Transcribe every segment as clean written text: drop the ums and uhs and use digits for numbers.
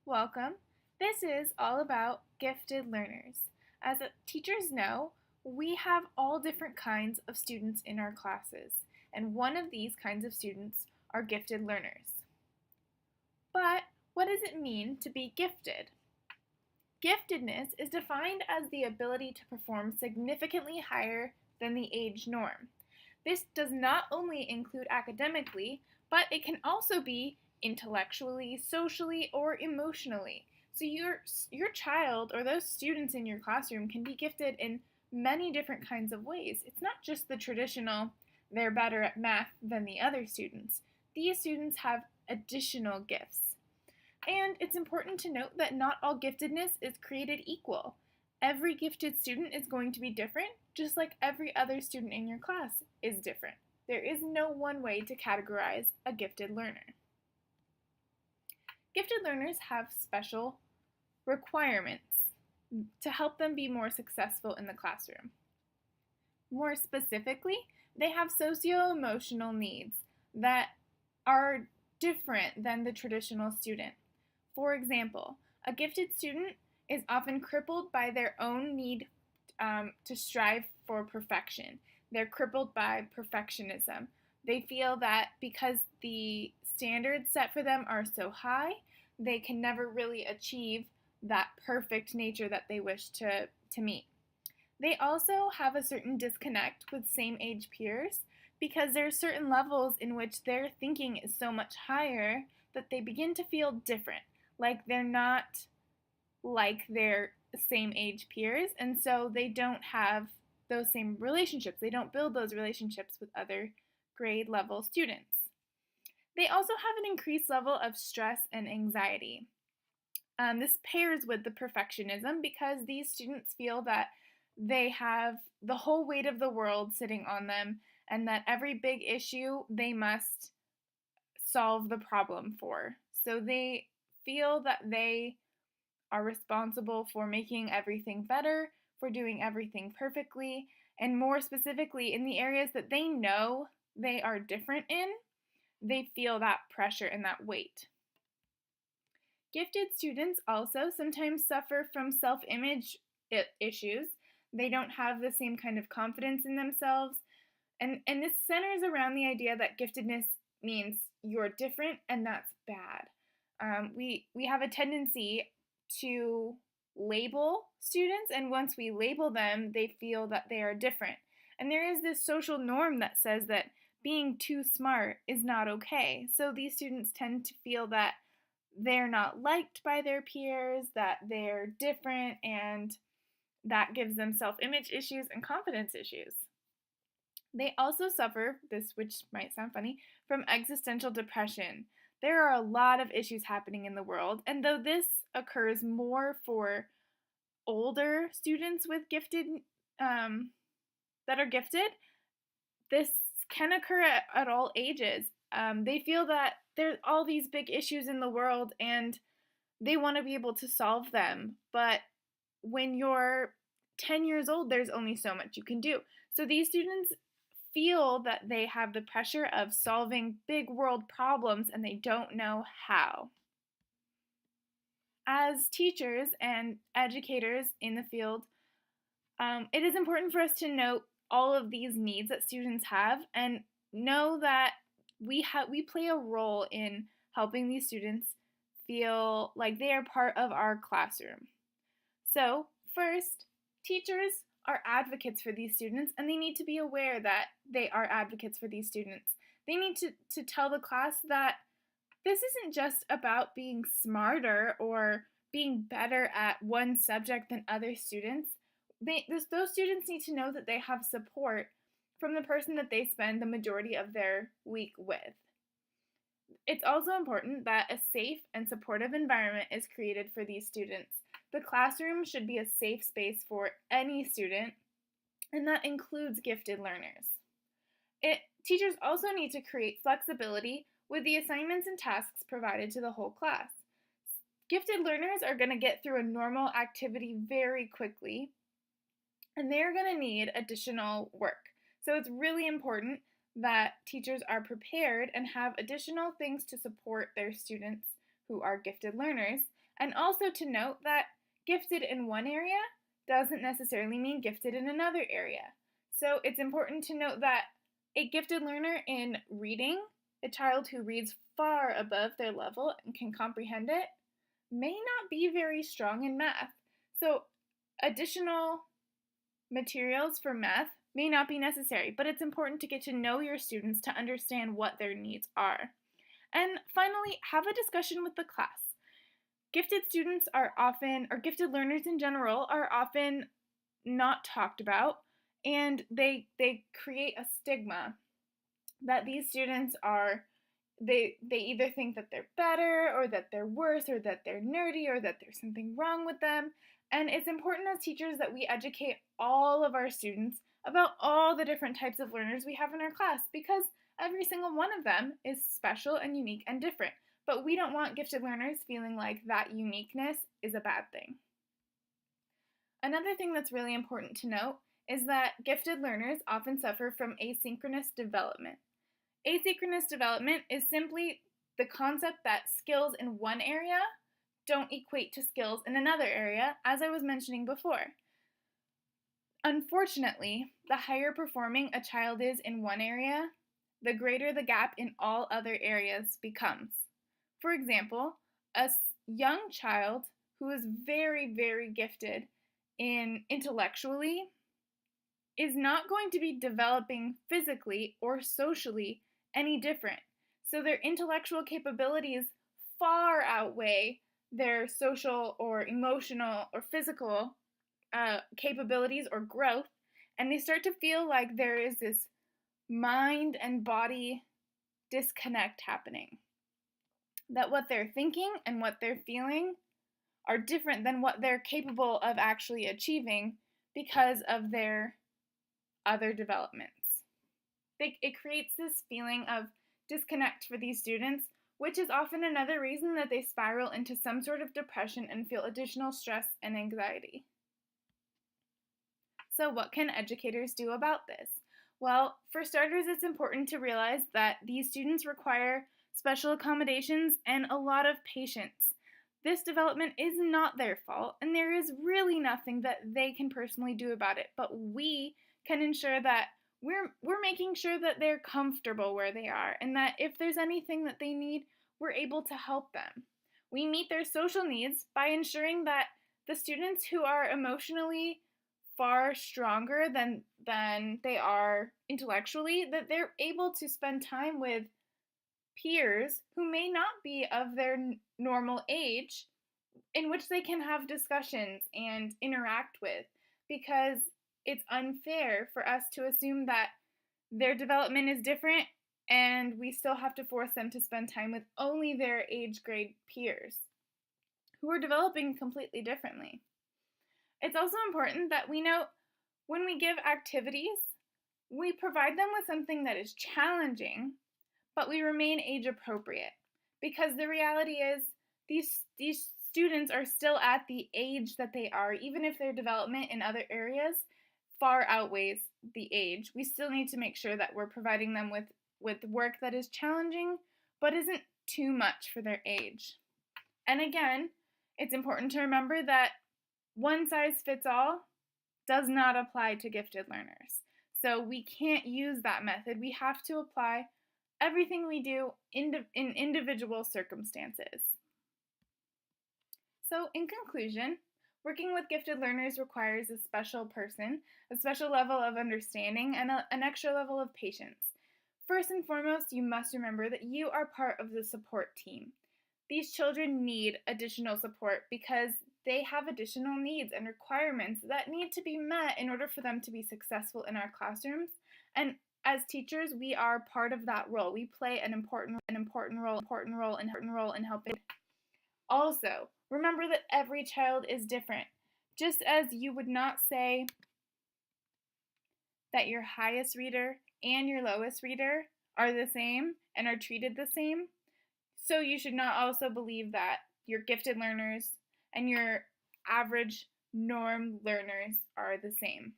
Welcome. This is all about gifted learners. As teachers know, we have all different kinds of students in our classes, and one of these kinds of students are gifted learners. But what does it mean to be gifted? Giftedness is defined as the ability to perform significantly higher than the age norm. This does not only include academically, but it can also be intellectually, socially, or emotionally. So your child or those students in your classroom can be gifted in many different kinds of ways. It's not just the traditional they're better at math than the other students. These students have additional gifts. And it's important to note that not all giftedness is created equal. Every gifted student is going to be different, just like every other student in your class is different. There is no one way to categorize a gifted learner. Gifted learners have special requirements to help them be more successful in the classroom. More specifically, they have socio-emotional needs that are different than the traditional student. For example, a gifted student is often crippled by their own need to strive for perfection. They're crippled by perfectionism. They feel that because the standards set for them are so high, they can never really achieve that perfect nature that they wish to meet. They also have a certain disconnect with same age peers because there are certain levels in which their thinking is so much higher that they begin to feel different, like they're not like their same age peers, and so they don't have those same relationships. They don't build those relationships with other grade level students. They also have an increased level of stress and anxiety. This pairs with the perfectionism because these students feel that they have the whole weight of the world sitting on them and that every big issue they must solve the problem for. So they feel that they are responsible for making everything better, for doing everything perfectly, and more specifically, in the areas that they know they are different in, they feel that pressure and that weight. Gifted students also sometimes suffer from self-image issues. They don't have the same kind of confidence in themselves. And this centers around the idea that giftedness means you're different and that's bad. We have a tendency to label students, and once we label them, they feel that they are different. And there is this social norm that says that being too smart is not okay. So these students tend to feel that they're not liked by their peers, that they're different, and that gives them self-image issues and confidence issues. They also suffer, this which might sound funny, from existential depression. There are a lot of issues happening in the world, and though this occurs more for older students with that are gifted, this can occur at all ages. They feel that there's all these big issues in the world and they want to be able to solve them, but when you're 10 years old, there's only so much you can do. So these students feel that they have the pressure of solving big world problems and they don't know how. As teachers and educators in the field, it is important for us to note all of these needs that students have and know that we play a role in helping these students feel like they are part of our classroom. So, first, teachers are advocates for these students and they need to be aware that they are advocates for these students. They need to tell the class that this isn't just about being smarter or being better at one subject than other students. Those students need to know that they have support from the person that they spend the majority of their week with. It's also important that a safe and supportive environment is created for these students. The classroom should be a safe space for any student, and that includes gifted learners. Teachers also need to create flexibility with the assignments and tasks provided to the whole class. Gifted learners are going to get through a normal activity very quickly, and they're going to need additional work. So it's really important that teachers are prepared and have additional things to support their students who are gifted learners, And also to note that gifted in one area doesn't necessarily mean gifted in another area. So it's important to note that a gifted learner in reading, a child who reads far above their level and can comprehend it, may not be very strong in math. So additional materials for math may not be necessary, but it's important to get to know your students to understand what their needs are. And finally, have a discussion with the class. Gifted students are often, or gifted learners in general, are often not talked about, and they create a stigma that these students are, they either think that they're better, or that they're worse, or that they're nerdy, or that there's something wrong with them. And it's important as teachers that we educate all of our students about all the different types of learners we have in our class, because every single one of them is special and unique and different. But we don't want gifted learners feeling like that uniqueness is a bad thing. Another thing that's really important to note is that gifted learners often suffer from asynchronous development. Asynchronous development is simply the concept that skills in one area don't equate to skills in another area, as I was mentioning before. Unfortunately, the higher performing a child is in one area, the greater the gap in all other areas becomes. For example, a young child who is very, very gifted in intellectually is not going to be developing physically or socially any different. So their intellectual capabilities far outweigh their social or emotional or physical capabilities or growth, and they start to feel like there is this mind and body disconnect happening. That what they're thinking and what they're feeling are different than what they're capable of actually achieving because of their other developments. It creates this feeling of disconnect for these students, which is often another reason that they spiral into some sort of depression and feel additional stress and anxiety. So what can educators do about this? Well, for starters, it's important to realize that these students require special accommodations and a lot of patience. This development is not their fault, and there is really nothing that they can personally do about it, but we can ensure that we're making sure that they're comfortable where they are, and that if there's anything that they need, we're able to help them. We meet their social needs by ensuring that the students who are emotionally far stronger than they are intellectually, that they're able to spend time with peers who may not be of their normal age, in which they can have discussions and interact with, because it's unfair for us to assume that their development is different and we still have to force them to spend time with only their age grade peers who are developing completely differently. It's also important that we note when we give activities, we provide them with something that is challenging, but we remain age appropriate, because the reality is these students are still at the age that they are, even if their development in other areas far outweighs the age. We still need to make sure that we're providing them with work that is challenging, but isn't too much for their age. And again, it's important to remember that one size fits all does not apply to gifted learners. So we can't use that method. We have to apply everything we do in individual circumstances. So in conclusion, working with gifted learners requires a special person, a special level of understanding, and an extra level of patience. First and foremost, you must remember that you are part of the support team. These children need additional support because they have additional needs and requirements that need to be met in order for them to be successful in our classrooms. And as teachers, we are part of that role. We play an important role in helping. Also, remember that every child is different. Just as you would not say that your highest reader and your lowest reader are the same and are treated the same, so you should not also believe that your gifted learners and your average norm learners are the same.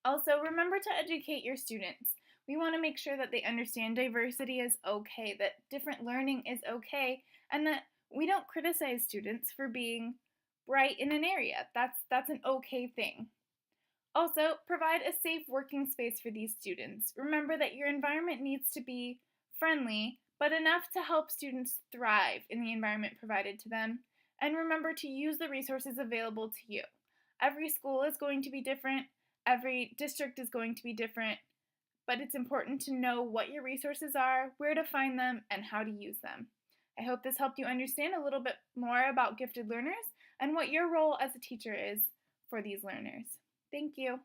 Also, remember to educate your students. We want to make sure that they understand diversity is okay, that different learning is okay, and that We don't criticize students for being bright in an area. That's an okay thing. Also, provide a safe working space for these students. Remember that your environment needs to be friendly, but enough to help students thrive in the environment provided to them. And remember to use the resources available to you. Every school is going to be different, every district is going to be different, but it's important to know what your resources are, where to find them, and how to use them. I hope this helped you understand a little bit more about gifted learners and what your role as a teacher is for these learners. Thank you.